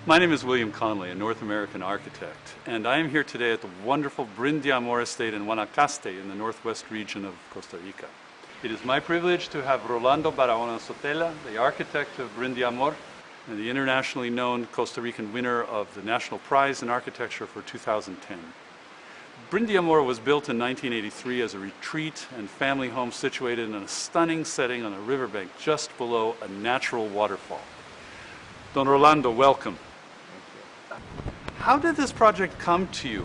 My name is William Conley, a North American architect, and I am here today at the wonderful Brin D Amor estate in Guanacaste in the northwest region of Costa Rica. It is my privilege to have Rolando Barahona Sotela, the architect of Brin D Amor, and the internationally known Costa Rican winner of the National Prize in Architecture for 2010. Brin D Amor was built in 1983 as a retreat and family home situated in a stunning setting on a riverbank just below a natural waterfall. Don Rolando, welcome. How did this project come to you?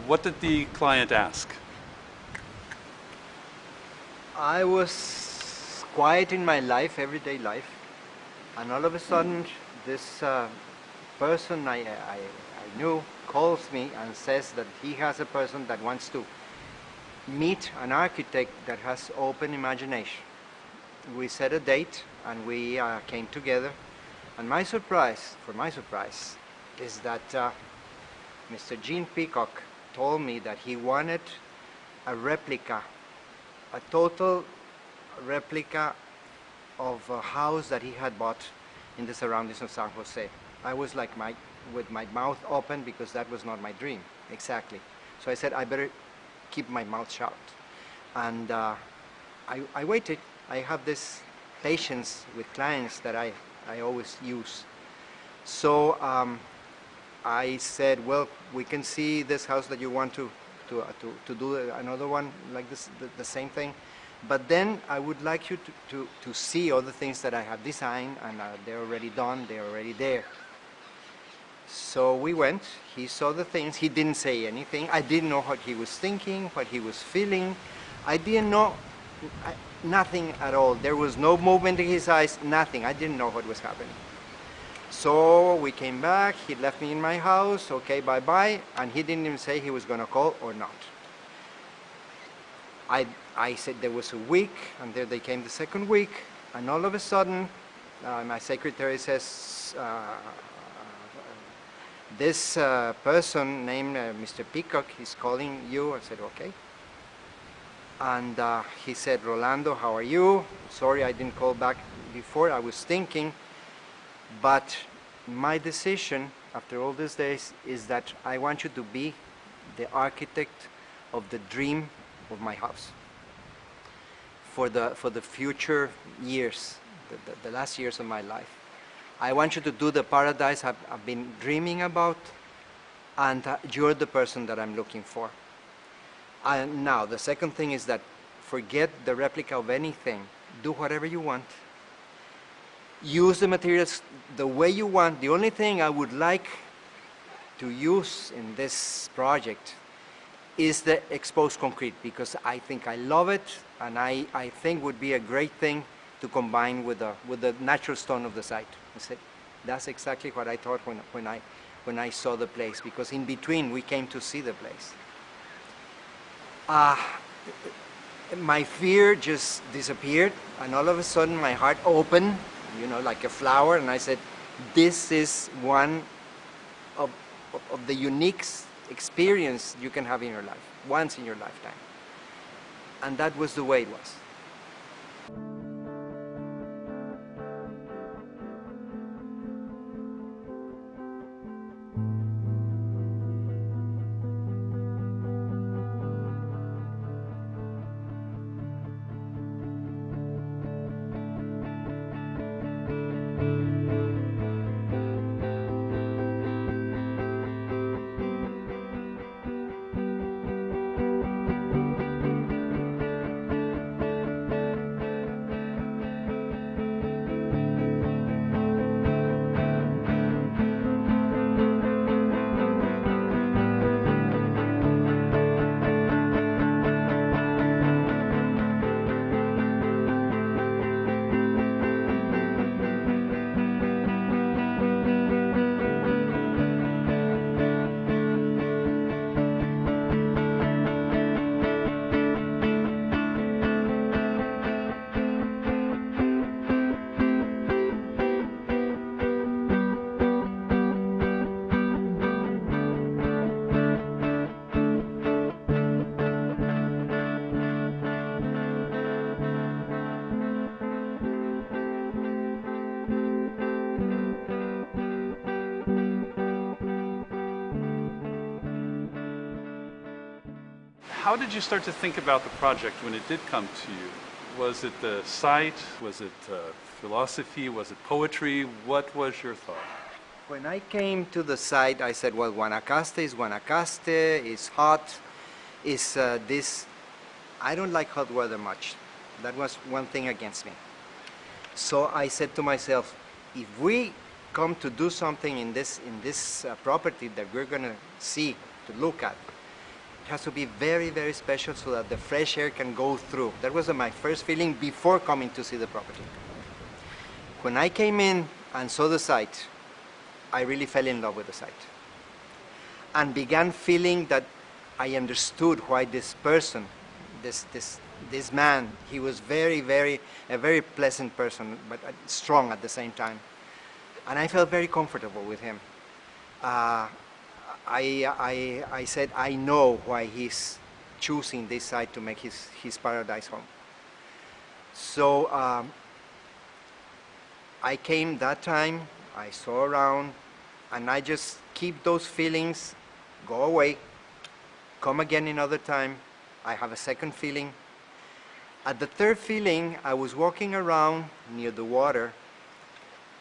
What did the client ask? I was quiet in my life, everyday life, and all of a sudden this person I knew calls me and says that he has a person that wants to meet an architect that has open imagination. We set a date and we came together, and my surprise is that Mr. Gene Peacock told me that he wanted a replica, a total replica of a house that he had bought in the surroundings of San Jose. I was like with my mouth open because that was not my dream, exactly. So I said, I better keep my mouth shut. And I waited. I have this patience with clients that I always use. So I said, well, we can see this house that you want to do another one like this, the same thing. But then I would like you to see all the things that I have designed, and they're already done, they're already there. So we went, he saw the things, he didn't say anything. I didn't know what he was thinking, what he was feeling. I didn't know nothing at all. There was no movement in his eyes, nothing. I didn't know what was happening. So we came back, he left me in my house, okay, bye-bye, and he didn't even say he was gonna call or not. I said there was a week, and there they came the second week, and all of a sudden, my secretary says, this person named Mr. Peacock is calling you. I said, okay. And he said, Rolando, how are you? Sorry I didn't call back before, I was thinking, but my decision after all these days is that I want you to be the architect of the dream of my house for the future years, the last years of my life. I want you to do the paradise I've been dreaming about, and you're the person that I'm looking for. And now, the second thing is that forget the replica of anything. Do whatever you want. Use the materials the way you want. The only thing I would like to use in this project is the exposed concrete, because I think I love it, and I think would be a great thing to combine with the natural stone of the site. I said, that's exactly what I thought when I saw the place, because in between we came to see the place. My fear just disappeared, and all of a sudden my heart opened, you know, like a flower, and I said, this is one of the unique experience you can have in your life, once in your lifetime. And that was the way it was. how did you start to think about the project when it did come to you? Was it the site? Was it philosophy? Was it poetry? What was your thought? When I came to the site, I said, well, Guanacaste is Guanacaste, it's hot, it's this. I don't like hot weather much. That was one thing against me. So I said to myself, if we come to do something in this property that we're going to see, to look at, it has to be very, very special so that the fresh air can go through. That was my first feeling before coming to see the property. When I came in and saw the site, I really fell in love with the site and began feeling that I understood why this person, this man, he was a very pleasant person, but strong at the same time. And I felt very comfortable with him. I said, I know why he's choosing this site to make his paradise home. So I came that time, I saw around, and I just keep those feelings, go away, come again another time, I have a second feeling. At the third feeling, I was walking around near the water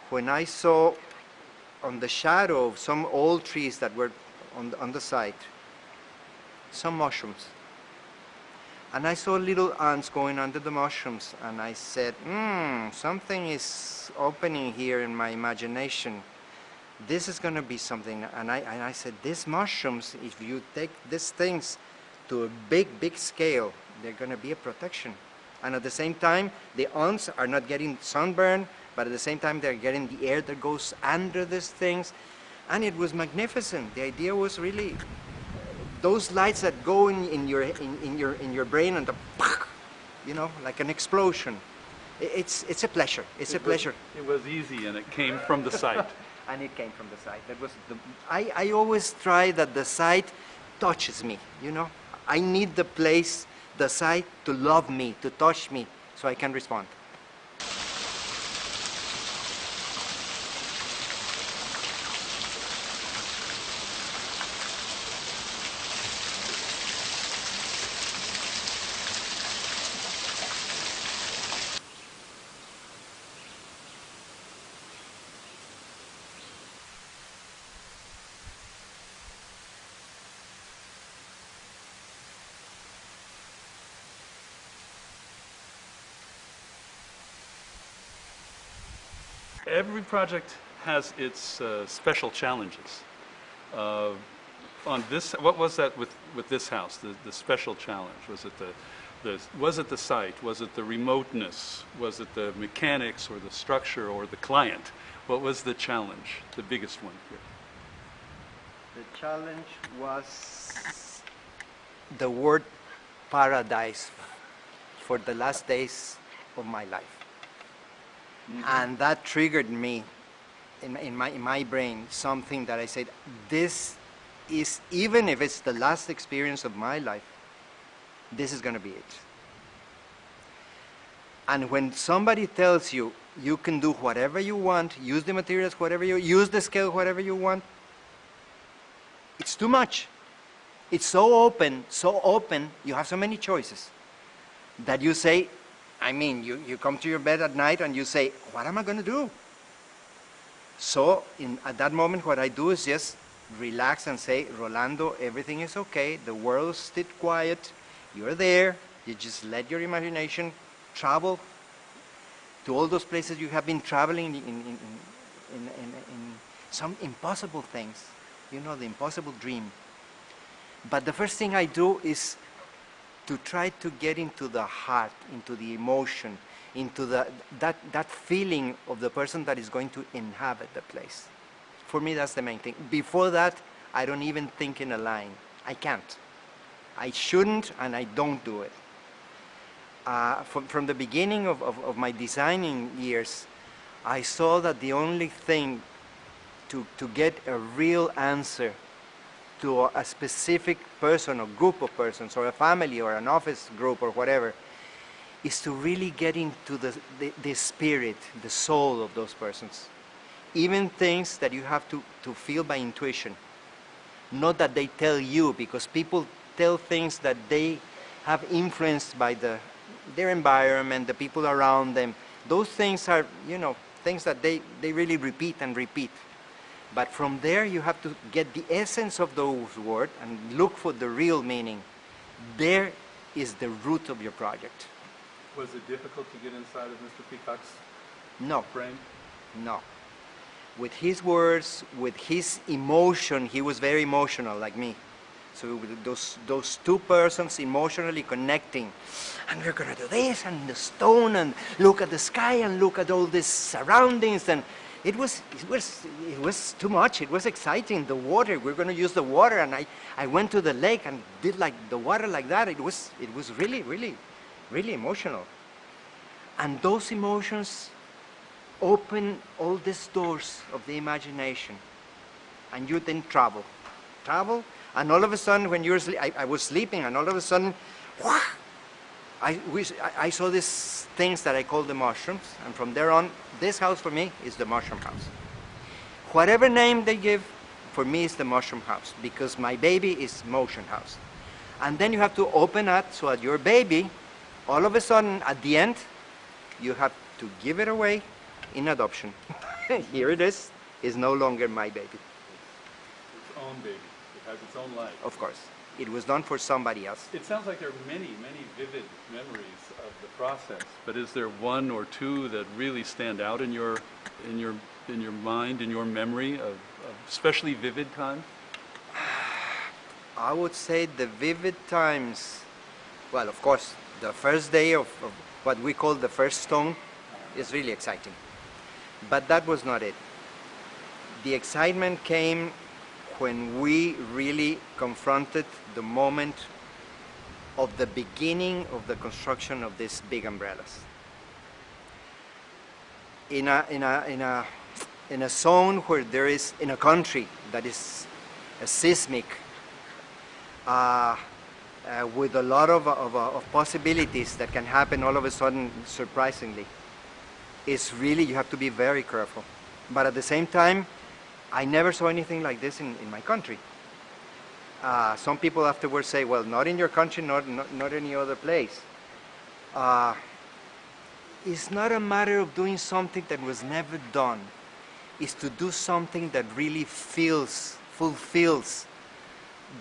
when I saw on the shadow of some old trees that were on the side, some mushrooms. And I saw little ants going under the mushrooms, and I said, something is opening here in my imagination. This is going to be something. And I said, these mushrooms, if you take these things to a big scale, they're going to be a protection. And at the same time, the ants are not getting sunburn, but at the same time, they're getting the air that goes under these things. And it was magnificent. The idea was really those lights that go in your brain and you know, like an explosion. It's a pleasure. It's a pleasure. It was easy, and it came from the site. And it came from the site. That was I always try that the site touches me. You know, I need the place, the site, to love me, to touch me, so I can respond. Every project has its special challenges. On this, what was that with this house? The special challenge, was it was it the site? Was it the remoteness? Was it the mechanics or the structure or the client? What was the challenge? The biggest one here. The challenge was the word paradise for the last days of my life. Mm-hmm. And that triggered me in my brain, something that I said, this is, even if it's the last experience of my life, this is going to be it. And when somebody tells you, you can do whatever you want, use the materials whatever you, use the scale whatever you want, it's too much. It's so open, you have so many choices that you say, I mean, you come to your bed at night and you say, what am I going to do? So at that moment, what I do is just relax and say, Rolando, everything is okay. The world is still quiet. You're there. You just let your imagination travel to all those places you have been traveling in some impossible things. You know, the impossible dream. But the first thing I do is to try to get into the heart, into the emotion, into that feeling of the person that is going to inhabit the place. For me, that's the main thing. Before that, I don't even think in a line. I can't. I shouldn't, and I don't do it. From the beginning of my designing years, I saw that the only thing to get a real answer to a specific person or group of persons or a family or an office group or whatever is to really get into the spirit, the soul of those persons. Even things that you have to feel by intuition. Not that they tell you, because people tell things that they have influenced by their environment, the people around them. Those things are, you know, things that they really repeat and repeat. But from there, you have to get the essence of those words and look for the real meaning. There is the root of your project. Was it difficult to get inside of Mr. Peacock's No, brain? no. With his words, with his emotion, he was very emotional like me. So with those two persons emotionally connecting, and we're gonna do this, and the stone, and look at the sky, and look at all these surroundings, and it was too much. It was exciting. The water, we're gonna use the water, and I went to the lake and did like the water like that. It was really, really, really emotional. And those emotions open all these doors of the imagination, and you then travel, and all of a sudden, when you're I was sleeping, and all of a sudden, I saw these things that I call the mushrooms, and from there on, this house for me is the mushroom house. Whatever name they give, for me is the mushroom house, because my baby is motion house. And then you have to open up so that your baby, all of a sudden, at the end, you have to give it away in adoption. Here it is no longer my baby. Its own baby. It has its own life. Of course. It was done for somebody else. It sounds like there are many, many vivid memories of the process, but is there one or two that really stand out in your mind, in your memory of especially vivid time? I would say the vivid times, well, of course, the first day of what we call the first stone is really exciting. But that was not it. The excitement came when we really confronted the moment of the beginning of the construction of these big umbrellas. In a zone where there is, in a country that is a seismic, with a lot of possibilities that can happen all of a sudden, surprisingly, it's really, you have to be very careful. But at the same time, I never saw anything like this in my country. Some people afterwards say, well, not in your country, not any other place. It's not a matter of doing something that was never done. It's to do something that really fulfills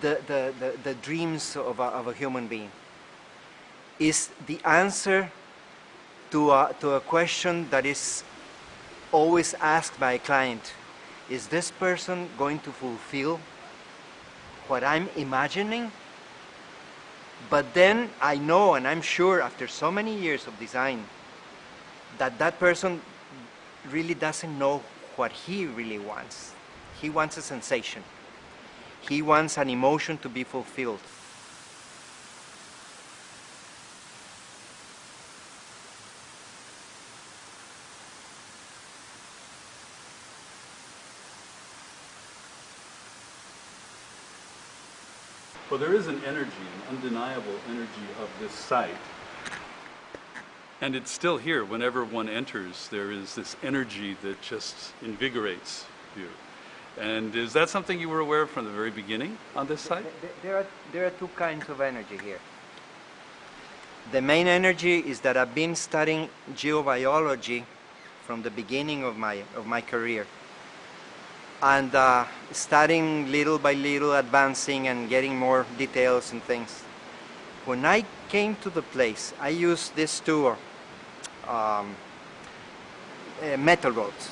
the dreams of a human being. Is the answer to a question that is always asked by a client. Is this person going to fulfill what I'm imagining? But then I know, and I'm sure after so many years of design, that that person really doesn't know what he really wants. He wants a sensation. He wants an emotion to be fulfilled. Well, there is an energy, an undeniable energy of this site. And it's still here. Whenever one enters, there is this energy that just invigorates you. And is that something you were aware of from the very beginning on this site? There are two kinds of energy here. The main energy is that I've been studying geobiology from the beginning of my career. And studying little by little, advancing and getting more details and things. When I came to the place, I used these two metal rods.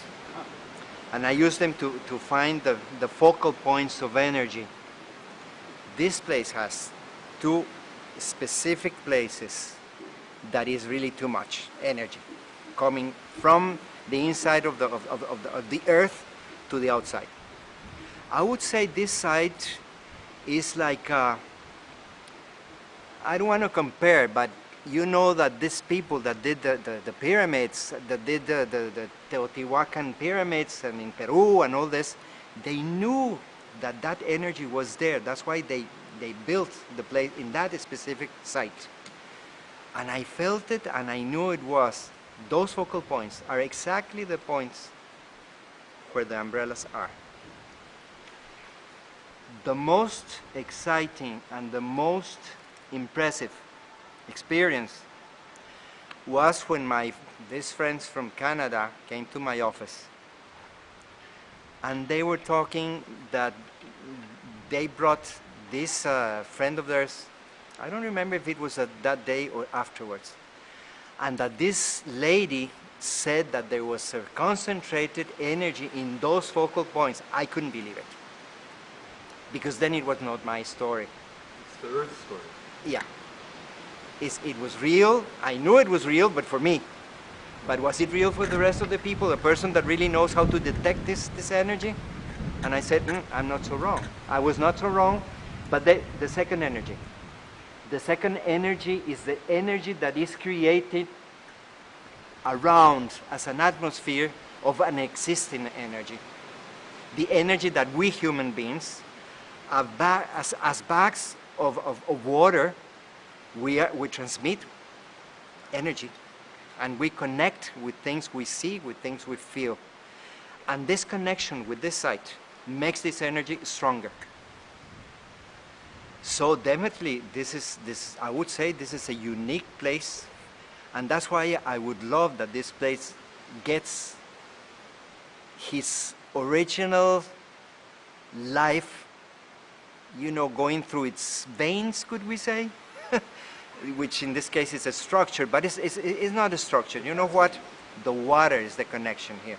And I used them to find the focal points of energy. This place has two specific places that is really too much energy coming from the inside of the earth to the outside. I would say this site is like, I don't want to compare, but you know that these people that did the pyramids, that did the Teotihuacan pyramids and in Peru and all this, they knew that that energy was there. That's why they built the place in that specific site. And I felt it and I knew it was. Those focal points are exactly the points where the umbrellas are. the most exciting and the most impressive experience was when these friends from Canada came to my office, and they were talking that they brought this friend of theirs, I don't remember if it was that day or afterwards, and that this lady said that there was a concentrated energy in those focal points. I couldn't believe it, because then it was not my story. It's the Earth story. Yeah. It was real. I knew it was real, but for me. But was it real for the rest of the people, a person that really knows how to detect this energy? And I said, I'm not so wrong. I was not so wrong, but the second energy. The second energy is the energy that is created around as an atmosphere of an existing energy. The energy that we human beings, as bags of water, we transmit energy, and we connect with things we see, with things we feel. And this connection with this site makes this energy stronger. So definitely I would say this is a unique place, and that's why I would love that this place gets his original life, you know, going through its veins, could we say? Which in this case is a structure, but it's not a structure. You know what? The water is the connection here.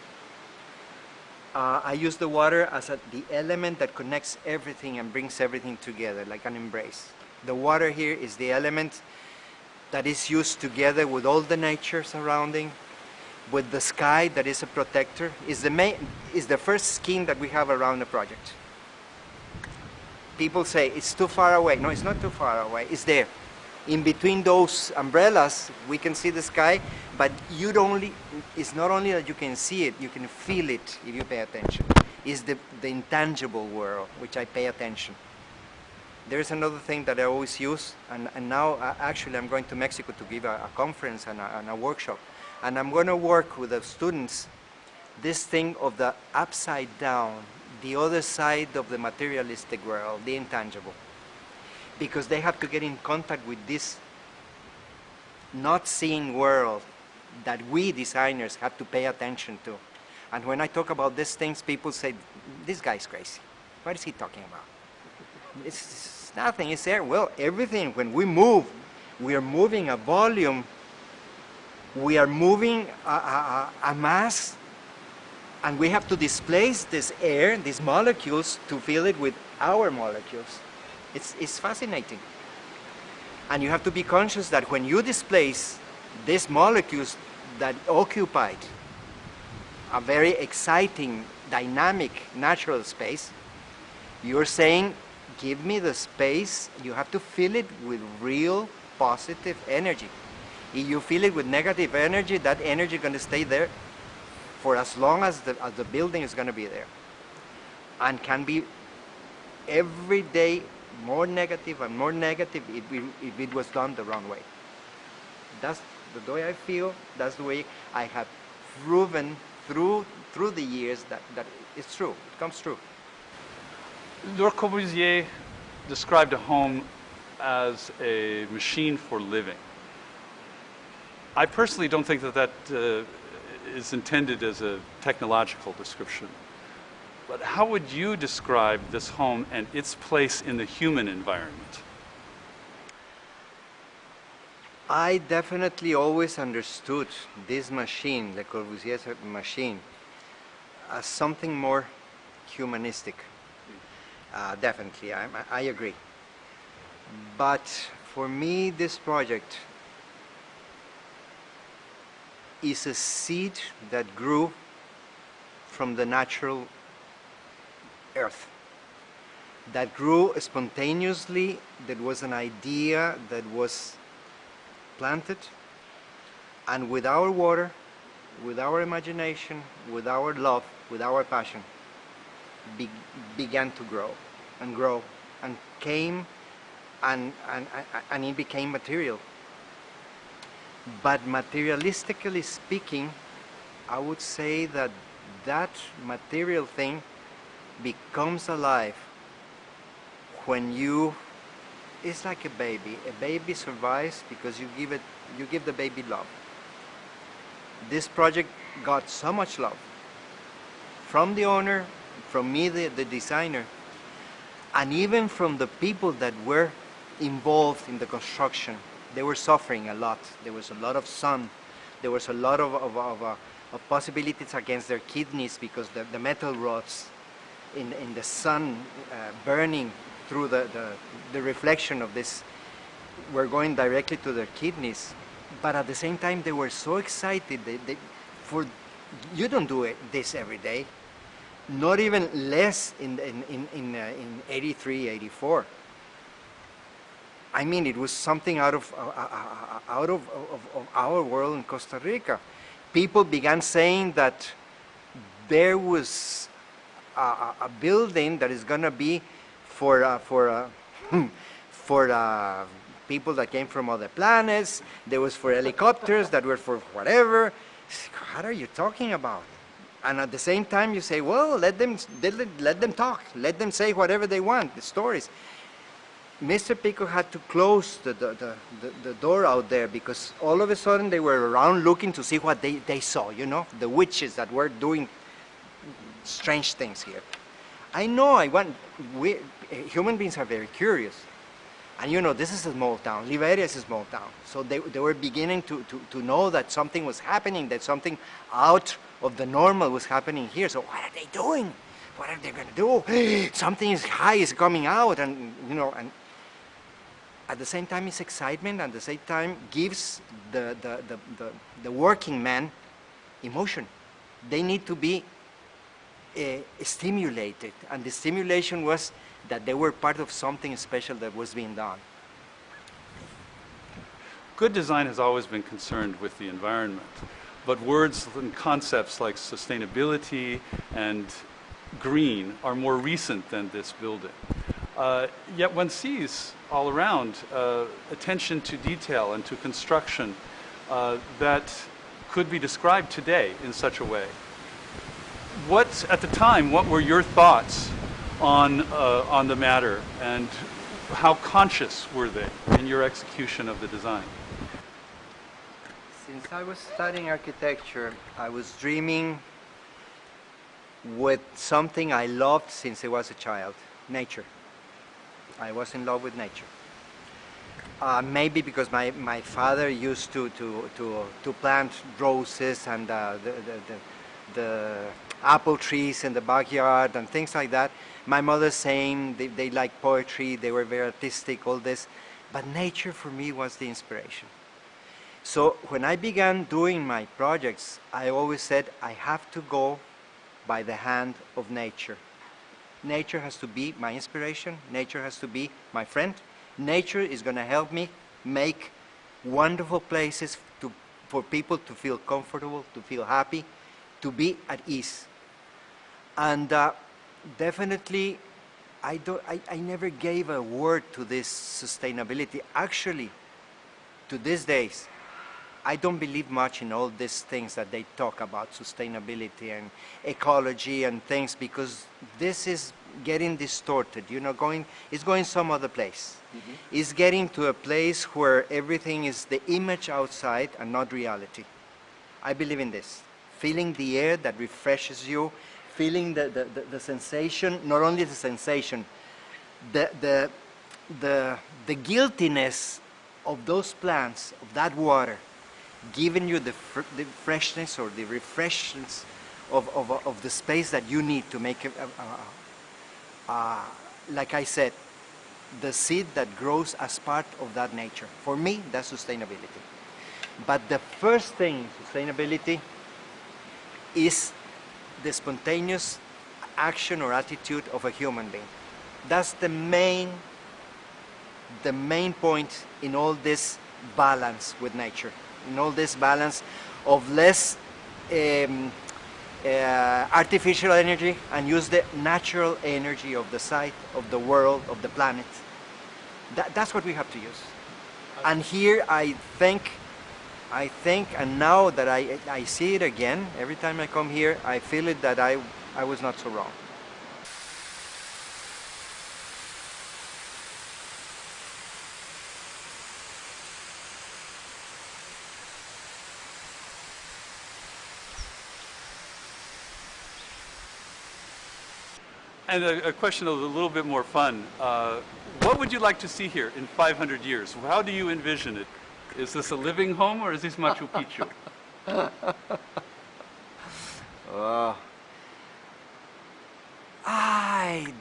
I use the water as the element that connects everything and brings everything together, like an embrace. The water here is the element that is used together with all the nature surrounding, with the sky that is a protector, is the first skin that we have around the project. People say it's too far away. No, it's not too far away. It's there. In between those umbrellas, we can see the sky, but it's not only that you can see it, you can feel it if you pay attention. It's the intangible world, which I pay attention. There's another thing that I always use, and now actually I'm going to Mexico to give a conference and a workshop, and I'm going to work with the students this thing of the upside down, the other side of the materialistic world, the intangible. Because they have to get in contact with this not seeing world that we designers have to pay attention to. And when I talk about these things, people say, this guy's crazy. What is he talking about? It's nothing, it's there. Well, everything, when we move, we are moving a volume, we are moving a mass, and we have to displace this air, these molecules, to fill it with our molecules. It's fascinating. And you have to be conscious that when you displace these molecules that occupied a very exciting, dynamic, natural space, you're saying, give me the space, you have to fill it with real positive energy. If you fill it with negative energy, that energy is going to stay there for as long as the building is going to be there. And can be every day more negative and more negative if it was done the wrong way. That's the way I feel, that's the way I have proven through the years that it's true, it comes true. Le Corbusier described a home as a machine for living. I personally don't think that is intended as a technological description. But how would you describe this home and its place in the human environment? I definitely always understood this machine, Le Corbusier's machine, as something more humanistic. Definitely, I agree. But for me, this project is a seed that grew from the natural earth, that grew spontaneously. That was an idea that was planted, and with our water, with our imagination, with our love, with our passion, began to grow and came and it became material. But materialistically speaking, I would say that that material thing becomes alive when it's like a baby. A baby survives because you give the baby love. This project got so much love from the owner, from me, the designer, and even from the people that were involved in the construction. They were suffering a lot. There was a lot of sun. There was a lot of possibilities against their kidneys because the metal rods in the sun burning through the reflection of this were going directly to their kidneys. But at the same time, they were so excited. You don't do this every day. Not even less in 83, 84. I mean, it was something out of our world in Costa Rica. People began saying that there was a building that is going to be for people that came from other planets. There was for helicopters that were for whatever. What are you talking about? And at the same time, you say, well, let them talk. Let them say whatever they want, the stories. Mr. Pico had to close the door out there because all of a sudden they were around looking to see what they saw, you know, the witches that were doing strange things here. I know human beings are very curious. And you know, this is a small town, Liberia is a small town. So they were beginning to know that something was happening, that something out of the normal was happening here. So what are they doing? What are they going to do? Something high is coming out, and you know, and at the same time it's excitement, and at the same time gives the working man emotion. They need to be stimulated, and the stimulation was that they were part of something special that was being done. Good design has always been concerned with the environment, but words and concepts like sustainability and green are more recent than this building. Yet one sees all around attention to detail and to construction that could be described today in such a way. At the time, what were your thoughts on the matter, and how conscious were they in your execution of the design? Since I was studying architecture, I was dreaming with something I loved since I was a child, nature. I was in love with nature. Maybe because my father used to plant roses and the apple trees in the backyard and things like that. My mother saying they like poetry, they were very artistic, all this. But nature for me was the inspiration. So when I began doing my projects, I always said I have to go by the hand of nature. Nature has to be my inspiration. Nature has to be my friend. Nature is going to help me make wonderful places for people to feel comfortable, to feel happy, to be at ease. And definitely, I never gave a word to this sustainability. Actually, to these days, I don't believe much in all these things that they talk about, sustainability and ecology and things, because this is getting distorted, you know, it's going some other place. Mm-hmm. It's getting to a place where everything is the image outside and not reality. I believe in this. Feeling the air that refreshes you, feeling the sensation, not only the sensation, the guiltiness of those plants, of that water, giving you the freshness or the refreshness of the space that you need to make it, like I said, the seed that grows as part of that nature. For me, that's sustainability. But the first thing in sustainability is the spontaneous action or attitude of a human being. That's the main point in all this balance with nature, in all this balance of less artificial energy and use the natural energy of the site, of the world, of the planet. That's what we have to use. And here I think, and now that I see it again, every time I come here, I feel it that I was not so wrong. And a question a little bit more fun. What would you like to see here in 500 years? How do you envision it? Is this a living home or is this Machu Picchu?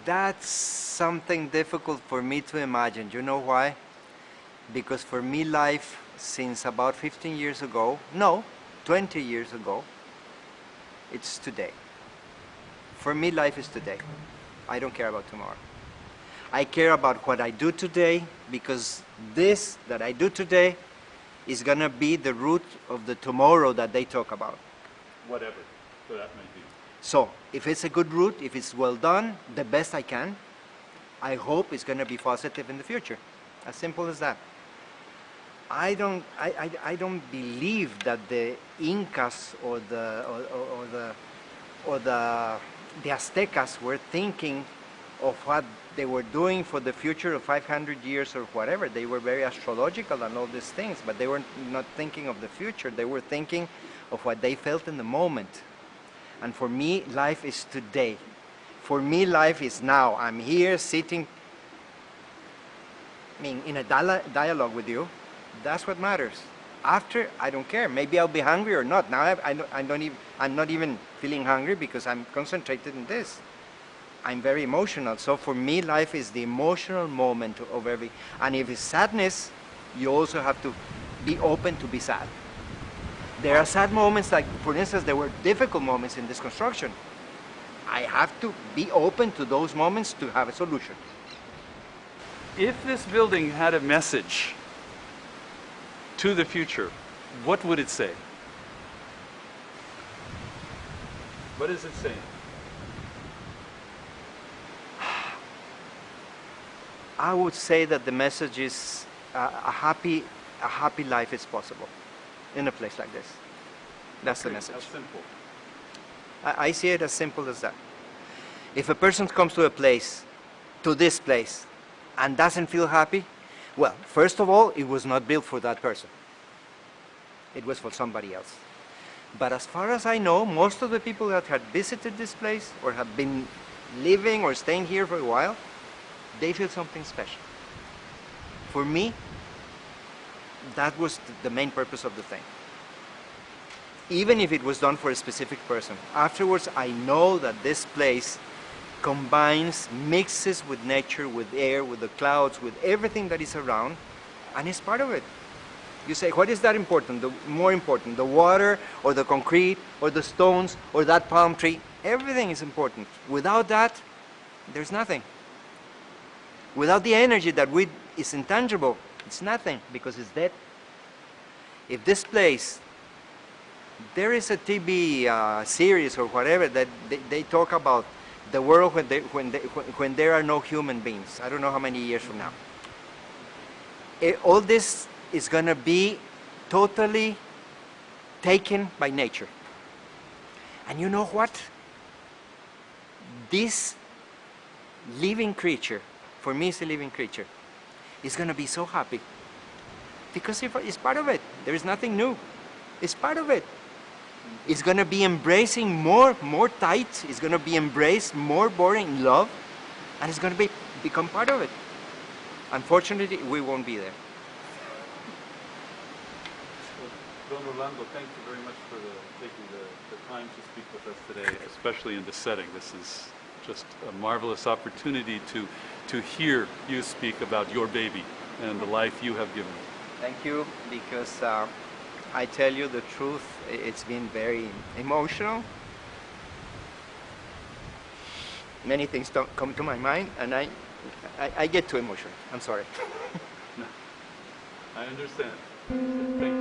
That's something difficult for me to imagine. You know why? Because for me, life since about 15 years ago, no, 20 years ago, it's today. For me, life is today. I don't care about tomorrow. I care about what I do today, because this that I do today is gonna be the root of the tomorrow that they talk about. Whatever that may be. So, if it's a good route, if it's well done, the best I can, I hope it's gonna be positive in the future. As simple as that. I don't believe that the Incas or the Aztecas were thinking of what they were doing for the future of 500 years or whatever. They were very astrological and all these things, but they were not thinking of the future. They were thinking of what they felt in the moment. And for me, life is today. For me, life is now. I'm here sitting, in a dialogue with you. That's what matters. After, I don't care. Maybe I'll be hungry or not. Now I'm not even feeling hungry because I'm concentrated in this. I'm very emotional. So for me, life is the emotional moment of every. And if it's sadness, you also have to be open to be sad. There are sad moments, like, for instance, there were difficult moments in this construction. I have to be open to those moments to have a solution. If this building had a message to the future, what would it say? What is it saying? I would say that the message is a happy life is possible in a place like this. That's the message. How simple. I see it as simple as that. If a person comes to a place, to this place, and doesn't feel happy, well, first of all, it was not built for that person. It was for somebody else. But as far as I know, most of the people that had visited this place or have been living or staying here for a while, they feel something special. For me, that was the main purpose of the thing. Even if it was done for a specific person. Afterwards, I know that this place combines, mixes with nature, with air, with the clouds, with everything that is around, and it's part of it. You say, what is that important? The more important, the water or the concrete or the stones or that palm tree? Everything is important. Without that, there's nothing. Without the energy that is intangible, it's nothing because it's dead. If this place, there is a TV series or whatever that they talk about the world when there are no human beings. I don't know how many years from now. All this is going to be totally taken by nature. And you know what? This living creature, for me it's a living creature, is going to be so happy because it's part of it. There is nothing new. It's part of it. It's going to be embracing more tight. It's going to be embraced more boring love, and it's going to become part of it. Unfortunately, we won't be there. Don Rolando, thank you very much for taking the time to speak with us today, especially in this setting. This is just a marvelous opportunity to hear you speak about your baby and the life you have given. Thank you, because I tell you the truth, it's been very emotional. Many things don't come to my mind, and I get too emotional. I'm sorry. No, I understand. Thank you.